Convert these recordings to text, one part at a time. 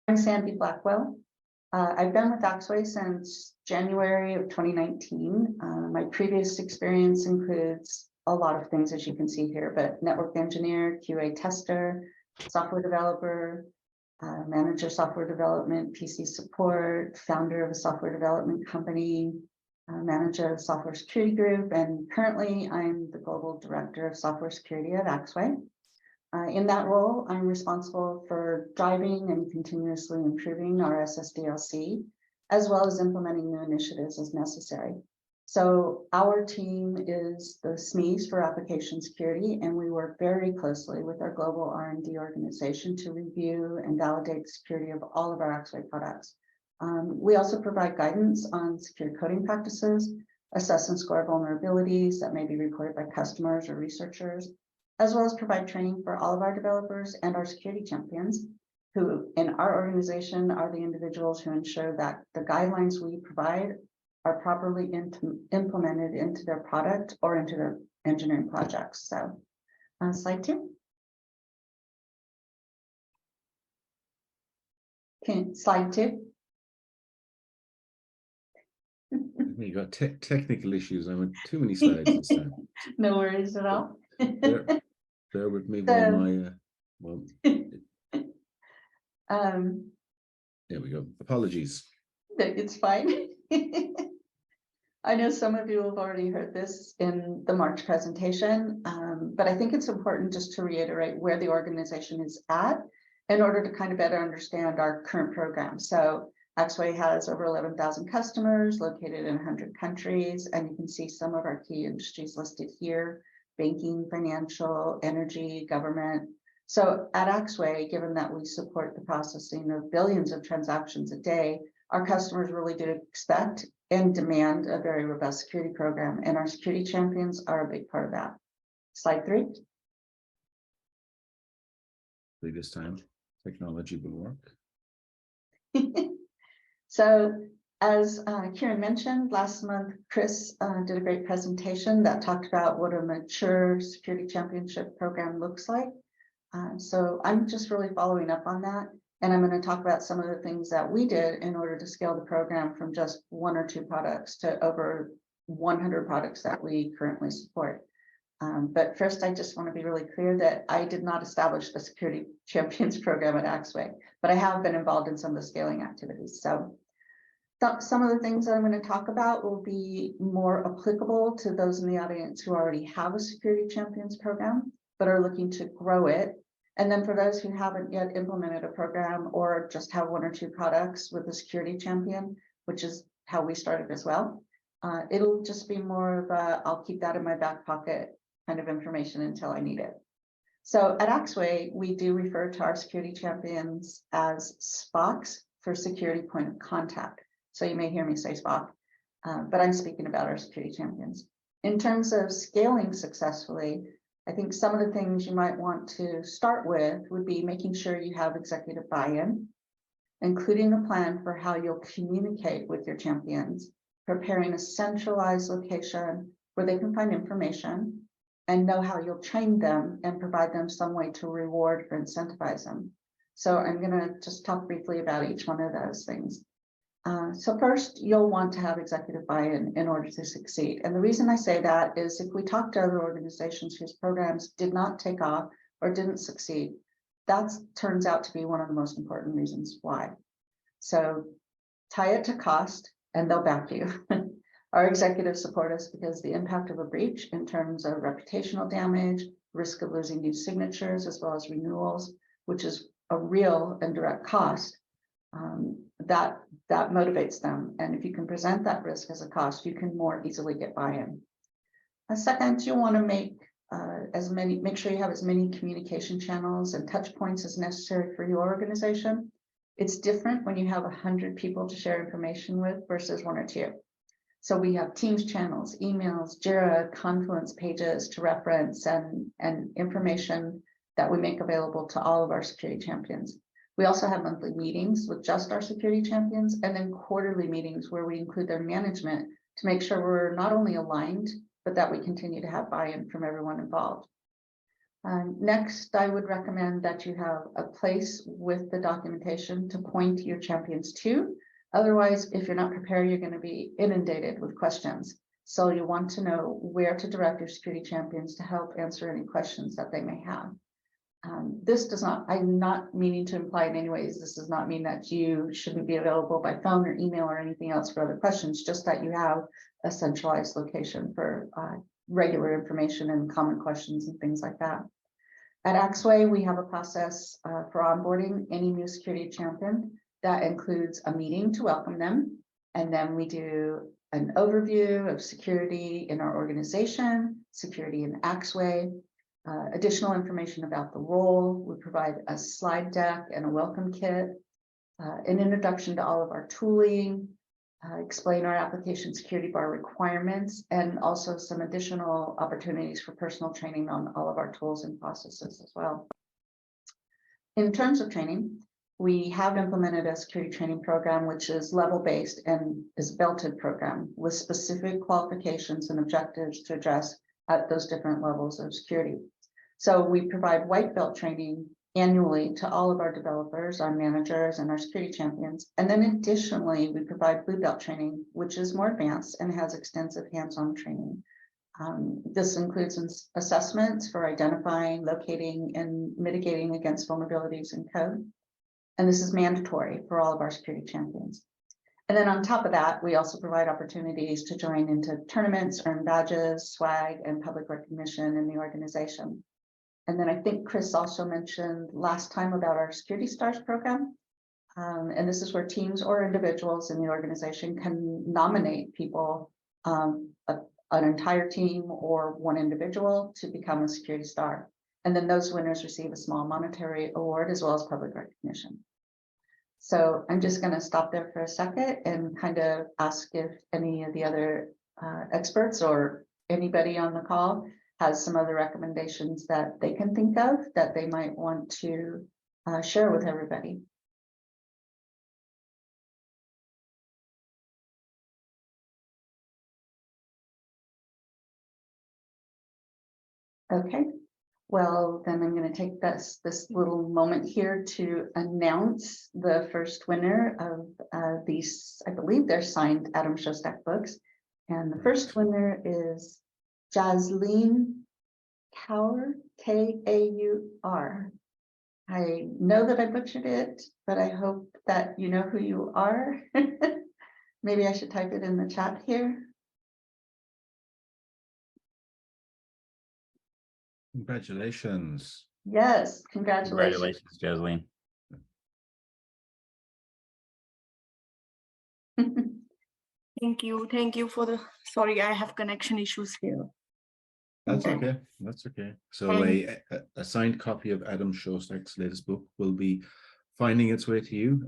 I'm Sandy Blackwell. I've been with Axway since January of 2019. My previous experience includes a lot of things, as you can see here, but network engineer, QA tester, software developer, manager software development, PC support, founder of a software development company, manager of software security group, and currently I'm the global director of software security at Axway. In that role, I'm responsible for driving and continuously improving our SSDLC, as well as implementing new initiatives as necessary. So our team is the SMEs for application security, and we work very closely with our global R&D organization to review and validate the security of all of our Axway products. We also provide guidance on secure coding practices, assess and score vulnerabilities that may be reported by customers or researchers, as well as provide training for all of our developers and our security champions, who in our organization are the individuals who ensure that the guidelines we provide are properly implemented into their product or into their engineering projects. So slide 2. Okay, slide 2. You got technical issues. I went too many slides this time. No worries at all. Bear with me while my there we go. Apologies. It's fine. I know some of you have already heard this in the March presentation, but I think it's important just to reiterate where the organization is at in order to kind of better understand our current program. So Axway has over 11,000 customers located in 100 countries, and you can see some of our key industries listed here: banking, financial, energy, government. So at Axway, given that we support the processing of billions of transactions a day, our customers really do expect and demand a very robust security program, and our security champions are a big part of that. Slide 3. This time, technology will work. So as Kieran mentioned, last month, Chris did a great presentation that talked about what a mature security championship program looks like. So I'm just really following up on that. And I'm going to talk about some of the things that we did in order to scale the program from just 1 or 2 products to over 100 products that we currently support. But first, I just want to be really clear that I did not establish the Security Champions program at Axway, but I have been involved in some of the scaling activities. So some of the things that I'm going to talk about will be more applicable to those in the audience who already have a Security Champions program, but are looking to grow it. And then for those who haven't yet implemented a program or just have 1 or 2 products with a security champion, which is how we started as well, it'll just be more of a, I'll keep that in my back pocket kind of information until I need it. So at Axway, we do refer to our security champions as SPOCs, for security point of contact. So you may hear me say SPOC, but I'm speaking about our security champions. In terms of scaling successfully, I think some of the things you might want to start with would be making sure you have executive buy-in, including a plan for how you'll communicate with your champions, preparing a centralized location where they can find information and know how you'll train them and provide them some way to reward or incentivize them. So I'm going to just talk briefly about each one of those things. So first, you'll want to have executive buy-in in order to succeed. And the reason I say that is if we talk to other organizations whose programs did not take off or didn't succeed, that turns out to be one of the most important reasons why. So tie it to cost and they'll back you. Our executives support us because the impact of a breach in terms of reputational damage, risk of losing new signatures, as well as renewals, which is a real and direct cost, that motivates them. And if you can present that risk as a cost, you can more easily get buy-in. Second, you want to make sure you have as many communication channels and touch points as necessary for your organization. It's different when you have 100 people to share information with versus 1 or 2. So we have Teams channels, emails, Jira, Confluence pages to reference, and information that we make available to all of our security champions. We also have monthly meetings with just our security champions, and then quarterly meetings where we include their management to make sure we're not only aligned, but that we continue to have buy-in from everyone involved. Next, I would recommend that you have a place with the documentation to point your champions to. Otherwise, if you're not prepared, you're going to be inundated with questions. So you want to know where to direct your security champions to help answer any questions that they may have. This does not, I'm not meaning to imply in any ways, this does not mean that you shouldn't be available by phone or email or anything else for other questions, just that you have a centralized location for regular information and common questions and things like that. At Axway, we have a process for onboarding any new security champion that includes a meeting to welcome them. And then we do an overview of security in our organization, security in Axway, additional information about the role. We provide a slide deck and a welcome kit, an introduction to all of our tooling, explain our application security bar requirements, and also some additional opportunities for personal training on all of our tools and processes as well. In terms of training, we have implemented a security training program, which is level-based and is a belted program with specific qualifications and objectives to address at those different levels of security. So we provide white belt training annually to all of our developers, our managers, and our security champions. And then additionally, we provide blue belt training, which is more advanced and has extensive hands-on training. This includes assessments for identifying, locating, and mitigating against vulnerabilities in code. And this is mandatory for all of our security champions. And then on top of that, we also provide opportunities to join into tournaments, earn badges, swag, and public recognition in the organization. And then I think Chris also mentioned last time about our Security Stars program. And this is where teams or individuals in the organization can nominate people, an entire team or one individual to become a Security Star. And then those winners receive a small monetary award as well as public recognition. So I'm just going to stop there for a second and kind of ask if any of the other experts or anybody on the call has some other recommendations that they can think of that they might want to share with everybody. Okay, well, then I'm going to take this little moment here to announce the first winner of these, I believe they're signed Adam Shostak books. And the first winner is Jasleen Kaur, K-A-U-R. I know that I butchered it, but I hope that you know who you are. Maybe I should type it in the chat here. Congratulations. Yes, congratulations. Congratulations, Jasleen. Thank you for the, sorry, I have connection issues here. That's okay. That's okay. So a signed copy of Adam Shostak's latest book will be finding its way to you.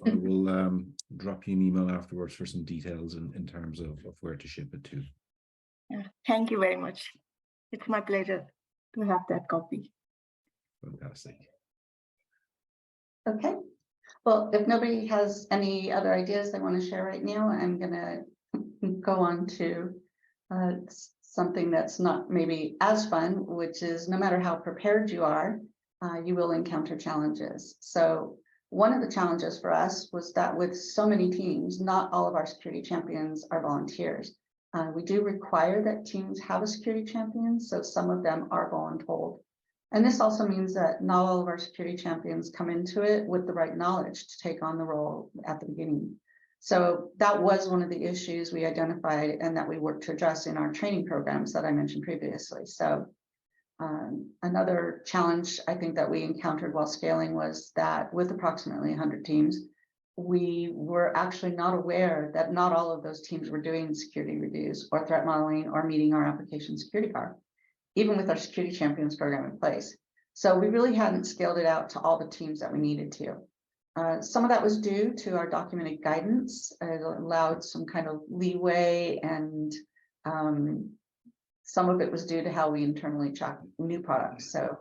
I will drop you an email afterwards for some details in terms of where to ship it to. Yeah, thank you very much. It's my pleasure to have that copy. Fantastic. Okay. Well, if nobody has any other ideas they want to share right now, I'm going to go on to something that's not maybe as fun, which is no matter how prepared you are, you will encounter challenges. So one of the challenges for us was that with so many teams, not all of our security champions are volunteers. We do require that teams have a security champion, so some of them are voluntold. And this also means that not all of our security champions come into it with the right knowledge to take on the role at the beginning. So that was one of the issues we identified and that we worked to address in our training programs that I mentioned previously. So another challenge I think that we encountered while scaling was that with approximately 100 teams, we were actually not aware that not all of those teams were doing security reviews or threat modeling or meeting our application security bar, even with our security champions program in place. So we really hadn't scaled it out to all the teams that we needed to. Some of that was due to our documented guidance. It allowed some kind of leeway, and some of it was due to how we internally track new products. So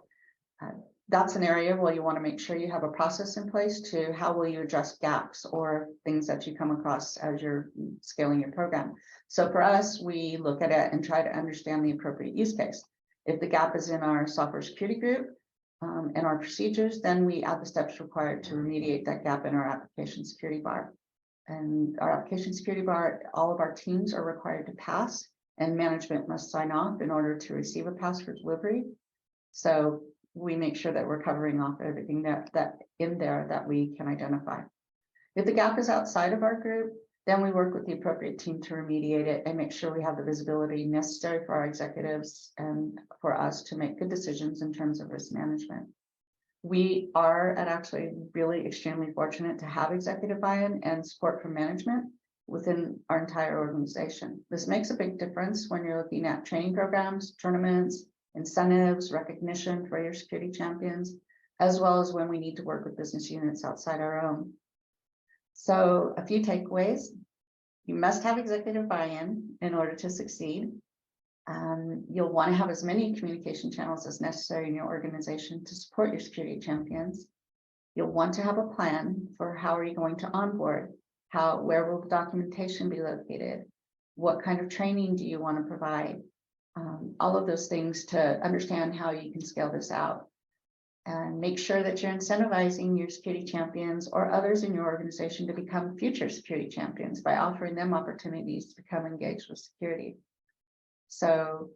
that's an area where you want to make sure you have a process in place to how will you address gaps or things that you come across as you're scaling your program. So for us, we look at it and try to understand the appropriate use case. If the gap is in our software security group and our procedures, then we add the steps required to remediate that gap in our application security bar. And our application security bar, all of our teams are required to pass, and management must sign off in order to receive a pass for delivery. So we make sure that we're covering off everything that in there that we can identify. If the gap is outside of our group, then we work with the appropriate team to remediate it and make sure we have the visibility necessary for our executives and for us to make good decisions in terms of risk management. We are at Axway really extremely fortunate to have executive buy-in and support from management within our entire organization. This makes a big difference when you're looking at training programs, tournaments, incentives, recognition for your security champions, as well as when we need to work with business units outside our own. So a few takeaways: you must have executive buy-in in order to succeed. You'll want to have as many communication channels as necessary in your organization to support your security champions. You'll want to have a plan for how are you going to onboard, where will the documentation be located, what kind of training do you want to provide, all of those things to understand how you can scale this out. And make sure that you're incentivizing your security champions or others in your organization to become future security champions by offering them opportunities to become engaged with security. So,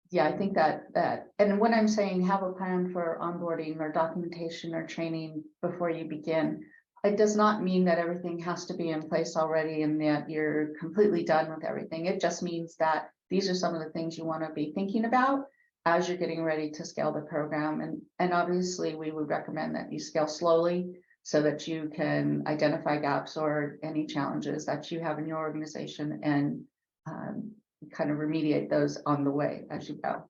yeah, I think that, and when I'm saying have a plan for onboarding or documentation or training before you begin, it does not mean that everything has to be in place already and that you're completely done with everything. It just means that these are some of the things you want to be thinking about as you're getting ready to scale the program. And obviously we would recommend that you scale slowly so that you can identify gaps or any challenges that you have in your organization and kind of remediate those on the way as you go.